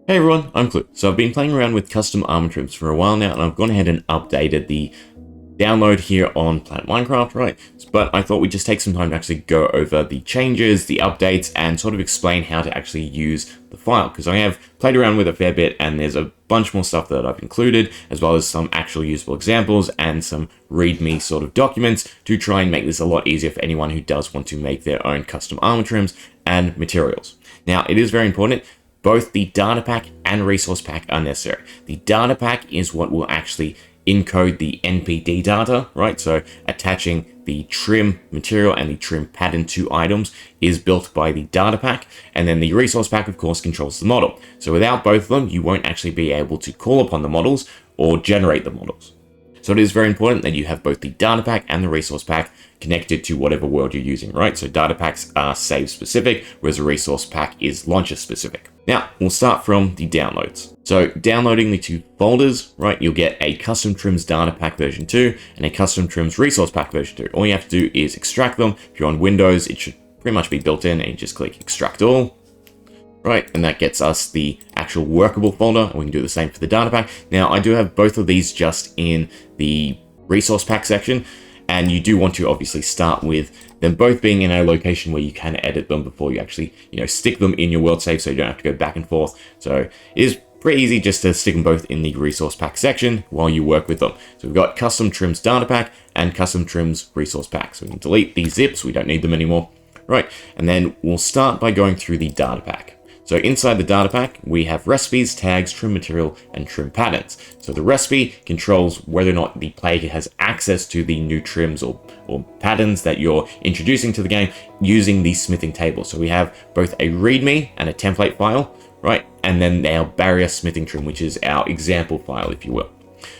Hey everyone, I'm Clue. So I've been playing around with custom armor trims for a while now, and I've gone ahead and updated the download here on Planet Minecraft, right? But I thought we'd just take some time to actually go over the changes, the updates, and sort of explain how to actually use the file, because I have played around with it a fair bit, and there's a bunch more stuff that I've included, as well as some actual usable examples and some README sort of documents to try and make this a lot easier for anyone who does want to make their own custom armor trims and materials. Now, it is very important. Both the data pack and resource pack are necessary. The data pack is what will actually encode the NPD data, right? So attaching the trim material and the trim pattern to items is built by the data pack. And then the resource pack, of course, controls the model. So without both of them, you won't actually be able to call upon the models or generate the models. So it is very important that you have both the data pack and the resource pack connected to whatever world you're using, right? So data packs are save specific, whereas a resource pack is launcher specific. Now, we'll start from the downloads. So downloading the two folders, right, you'll get a custom trims data pack version 2 and a custom trims resource pack version 2. All you have to do is extract them. If you're on Windows, it should pretty much be built in, and you just click extract all. Right, and that gets us the actual workable folder, and we can do the same for the data pack. Now, I do have both of these just in the resource pack section, and you do want to obviously start with them both being in a location where you can edit them before you actually, stick them in your world save, so you don't have to go back and forth. So it is pretty easy just to stick them both in the resource pack section while you work with them. So we've got custom trims data pack and custom trims resource pack. So we can delete these zips, we don't need them anymore. Right, and then we'll start by going through the data pack. So inside the data pack, we have recipes, tags, trim material, and trim patterns. So the recipe controls whether or not the player has access to the new trims or patterns that you're introducing to the game using the smithing table. So we have both a README and a template file, right? And then our barrier smithing trim, which is our example file, if you will.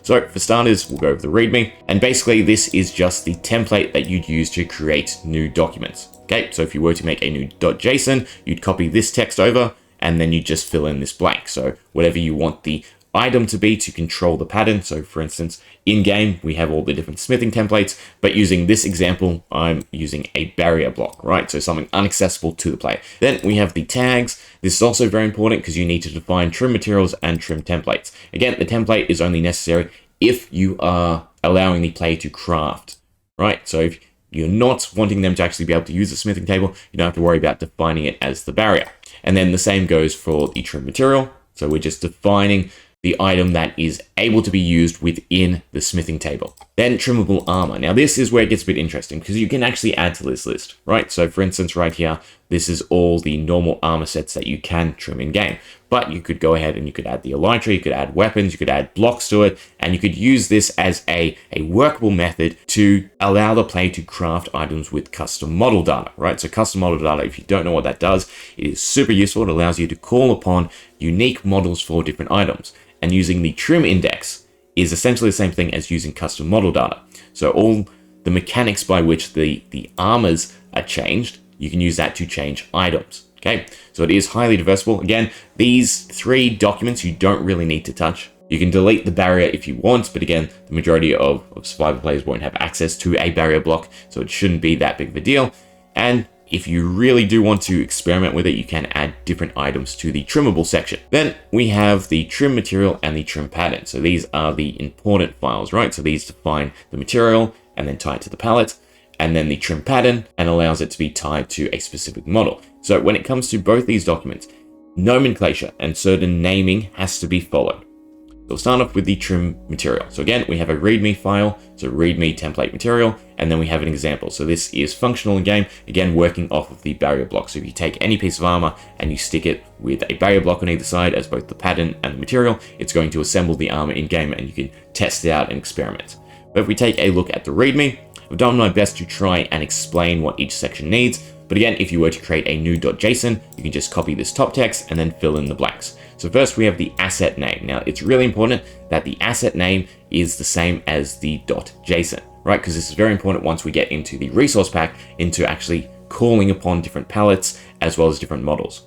So for starters, we'll go over the README, and basically this is just the template that you'd use to create new documents. Okay, so if you were to make a new .json, you'd copy this text over, and then you just fill in this blank. So whatever you want the item to be to control the pattern. So for instance, in game, we have all the different smithing templates, but using this example, I'm using a barrier block, right? So something inaccessible to the player. Then we have the tags. This is also very important because you need to define trim materials and trim templates. Again, the template is only necessary if you are allowing the player to craft, right? So if you're not wanting them to actually be able to use the smithing table, you don't have to worry about defining it as the barrier. And then the same goes for the trim material. So we're just defining the item that is able to be used within the smithing table. Then trimmable armor. Now this is where it gets a bit interesting because you can actually add to this list, right? So for instance, right here, this is all the normal armor sets that you can trim in game. But you could go ahead and you could add the elytra, you could add weapons, you could add blocks to it, and you could use this as a workable method to allow the player to craft items with custom model data, right? So custom model data, if you don't know what that does, it is super useful. It allows you to call upon unique models for different items. And using the trim index is essentially the same thing as using custom model data. So all the mechanics by which the armors are changed, you can use that to change items. Okay, so it is highly diversible. Again, these three documents you don't really need to touch. You can delete the barrier if you want, but again, the majority of survivor players won't have access to a barrier block, so it shouldn't be that big of a deal. And if you really do want to experiment with it, you can add different items to the trimmable section. Then we have the trim material and the trim pattern. So these are the important files, right? So these define the material and then tie it to the palette, and then the trim pattern and allows it to be tied to a specific model. So when it comes to both these documents, nomenclature and certain naming has to be followed. So we'll start off with the trim material. So again, we have a README file, so README template material, and then we have an example. So this is functional in game, again, working off of the barrier block. So if you take any piece of armor and you stick it with a barrier block on either side as both the pattern and the material, it's going to assemble the armor in game and you can test it out and experiment. But if we take a look at the README, I've done my best to try and explain what each section needs. But again, if you were to create a new .json, you can just copy this top text and then fill in the blanks. So first we have the asset name. Now it's really important that the asset name is the same as the .json, right? Because this is very important once we get into the resource pack, into actually calling upon different palettes as well as different models.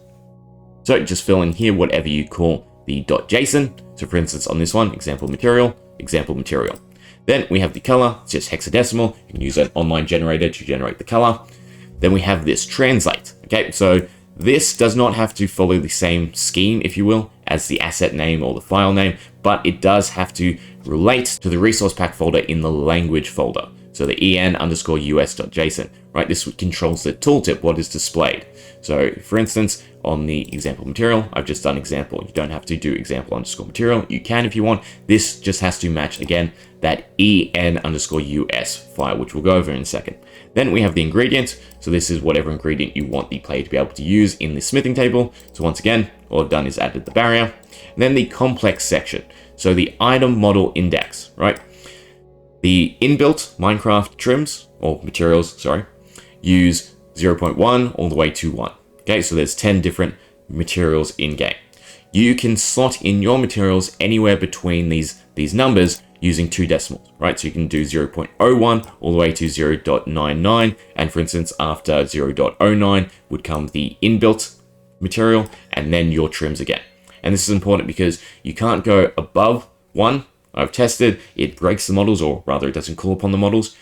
So just fill in here whatever you call the .json. So for instance, on this one, example material, example material. Then we have the color, it's just hexadecimal. You can use an online generator to generate the color. Then we have this translate. Okay, so this does not have to follow the same scheme, if you will, as the asset name or the file name, but it does have to relate to the resource pack folder in the language folder. So the en_us.json, right? This controls the tooltip, what is displayed. So for instance, on the example material, I've just done example. You don't have to do example_material. You can if you want. This just has to match, again, that en_us file, which we'll go over in a second. Then we have the ingredient. So this is whatever ingredient you want the player to be able to use in the smithing table. So once again, all I've done is added the barrier. And then the complex section. So the item model index, right? The inbuilt Minecraft trims, or materials, sorry, use 0.1 all the way to 1. Okay, so there's 10 different materials in game. You can slot in your materials anywhere between these numbers using 2 decimals, right? So you can do 0.01 all the way to 0.99. And for instance, after 0.09 would come the inbuilt material and then your trims again. And this is important because you can't go above 1. I've tested, it breaks the models, or rather it doesn't call upon the models.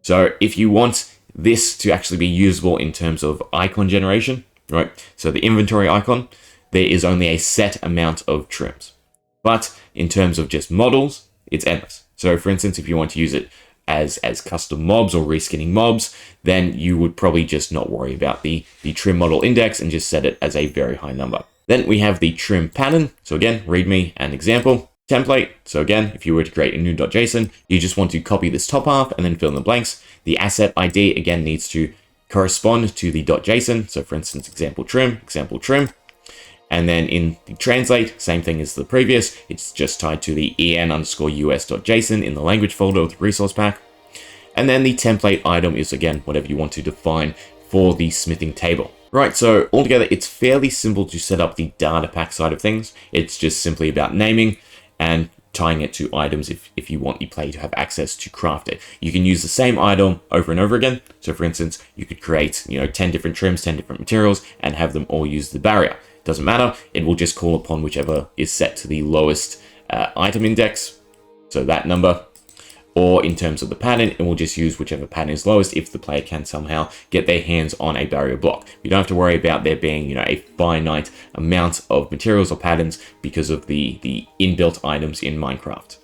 So if you want this to actually be usable in terms of icon generation, right? So the inventory icon, there is only a set amount of trims. But in terms of just models, it's endless. So for instance, if you want to use it as custom mobs or reskinning mobs, then you would probably just not worry about the trim model index and just set it as a very high number. Then we have the trim pattern. So again, readme and example. Template. So again, if you were to create a new .json, you just want to copy this top half and then fill in the blanks. The asset ID again needs to correspond to the .json. So for instance, example trim. And then in the translate, same thing as the previous. It's just tied to the en_us.json in the language folder of the resource pack. And then the template item is again, whatever you want to define for the smithing table. Right, so altogether, it's fairly simple to set up the data pack side of things. It's just simply about naming and tying it to items if you want the player to have access to craft it. You can use the same item over and over again. So for instance, you could create 10 different trims, 10 different materials, and have them all use the barrier. Doesn't matter, it will just call upon whichever is set to the lowest item index, so that number. Or in terms of the pattern, it will just use whichever pattern is lowest if the player can somehow get their hands on a barrier block. You don't have to worry about there being a finite amount of materials or patterns because of the inbuilt items in Minecraft.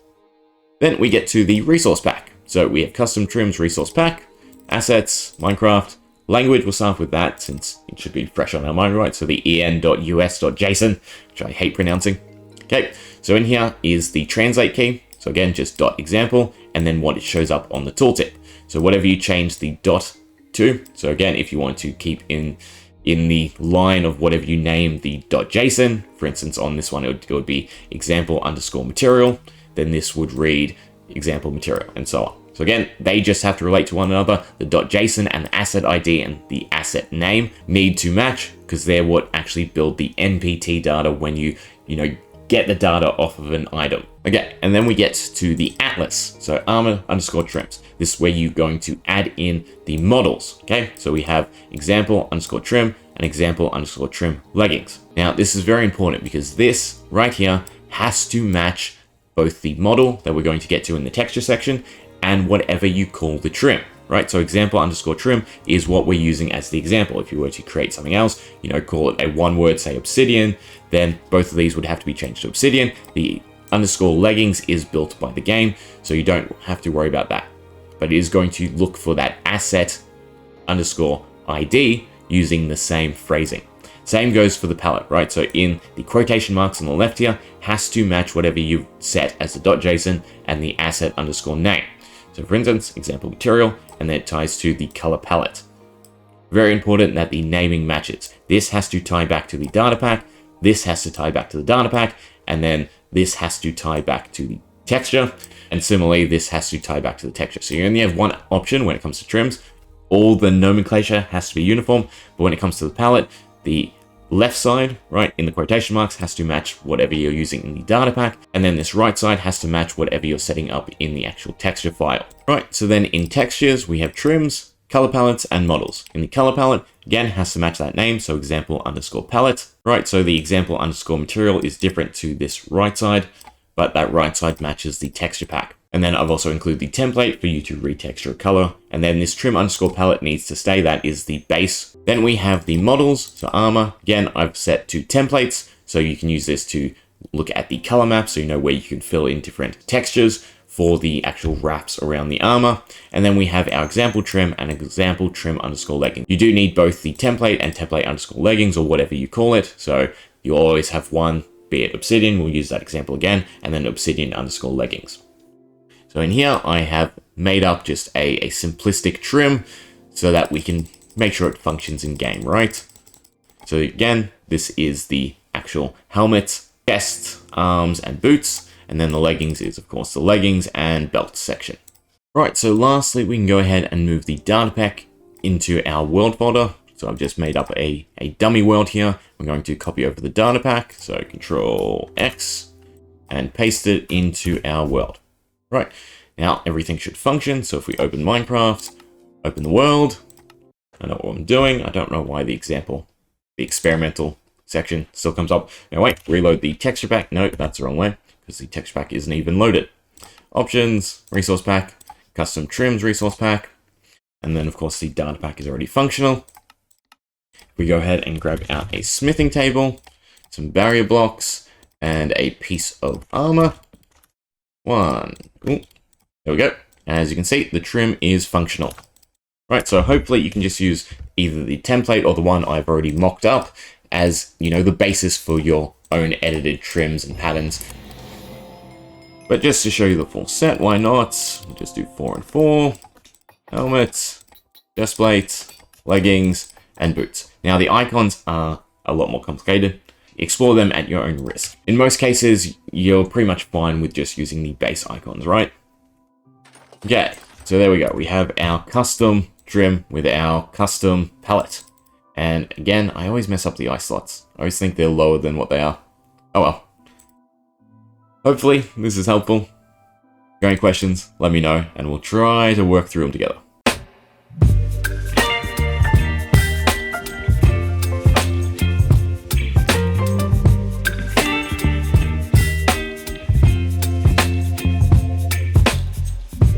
Then we get to the resource pack. So we have custom trims resource pack, assets, Minecraft, language. We'll start with that since it should be fresh on our mind, right? So the en.us.json, which I hate pronouncing. Okay, so in here is the translate key. So again, just .example, and then what it shows up on the tooltip. So whatever you change the dot to, so again, if you want to keep in the line of whatever you name the .json, for instance, on this one, it would be example_material, then this would read example material, and so on. So again, they just have to relate to one another. The .json and the asset ID and the asset name need to match because they're what actually build the NPT data when you get the data off of an item. Okay, and then we get to the atlas. So armor_trims. This is where you're going to add in the models. Okay, so we have example_trim and example_trim leggings. Now, this is very important because this right here has to match both the model that we're going to get to in the texture section and whatever you call the trim. Right, so example_trim is what we're using as the example. If you were to create something else, call it a one word, say obsidian, then both of these would have to be changed to obsidian. The _leggings is built by the game, so you don't have to worry about that. But it is going to look for that asset_ID using the same phrasing. Same goes for the palette, right? So in the quotation marks on the left here has to match whatever you've set as the .json and the asset_name. So for instance, example material, and then it ties to the color palette. Very important that the naming matches. This has to tie back to the data pack, this has to tie back to the data pack, and then this has to tie back to the texture, and similarly, this has to tie back to the texture. So you only have one option when it comes to trims. All the nomenclature has to be uniform, but when it comes to the palette, the left side, right, in the quotation marks has to match whatever you're using in the data pack, and then this right side has to match whatever you're setting up in the actual texture file. Right, so then in textures, we have trims, color palettes, and models. In the color palette, again, has to match that name, so example_palette. Right, so the example_material is different to this right side, but that right side matches the texture pack. And then I've also included the template for you to retexture a color. And then this trim_palette needs to stay, that is the base. Then we have the models, so armor. Again, I've set to templates, so you can use this to look at the color map so you know where you can fill in different textures for the actual wraps around the armor. And then we have our example trim and example trim underscore legging. You do need both the template and template underscore leggings, or whatever you call it. So you'll always have one, be it obsidian, we'll use that example again, and then obsidian underscore leggings. So in here, I have made up just a simplistic trim so that we can make sure it functions in game, right? So again, this is the actual helmet, chest, arms, and boots. And then the leggings is, of course, the leggings and belt section. Right, so lastly, we can go ahead and move the data pack into our world folder. So I've just made up a dummy world here. We're going to copy over the data pack. So Control X and paste it into our world. Right, now everything should function. So if we open Minecraft, open the world, I know what I'm doing. I don't know why the experimental section still comes up. Now wait, reload the texture pack. No, that's the wrong way, because the texture pack isn't even loaded. Options, resource pack, custom trims resource pack, and then of course the data pack is already functional. We go ahead and grab out a smithing table, some barrier blocks, and a piece of armor. Ooh, there we go. As you can see, the trim is functional. Right, so hopefully you can just use either the template or the one I've already mocked up as, you know, the basis for your own edited trims and patterns. But just to show you the full set, why not? We'll just do 4 and 4, helmet, chest plate, leggings, and boots. Now the icons are a lot more complicated. Explore them at your own risk. In most cases, you're pretty much fine with just using the base icons, right? Okay, so there we go. We have our custom trim with our custom palette. And again, I always mess up the eye slots. I always think they're lower than what they are. Oh well. Hopefully, this is helpful. If you have any questions, let me know, and we'll try to work through them together.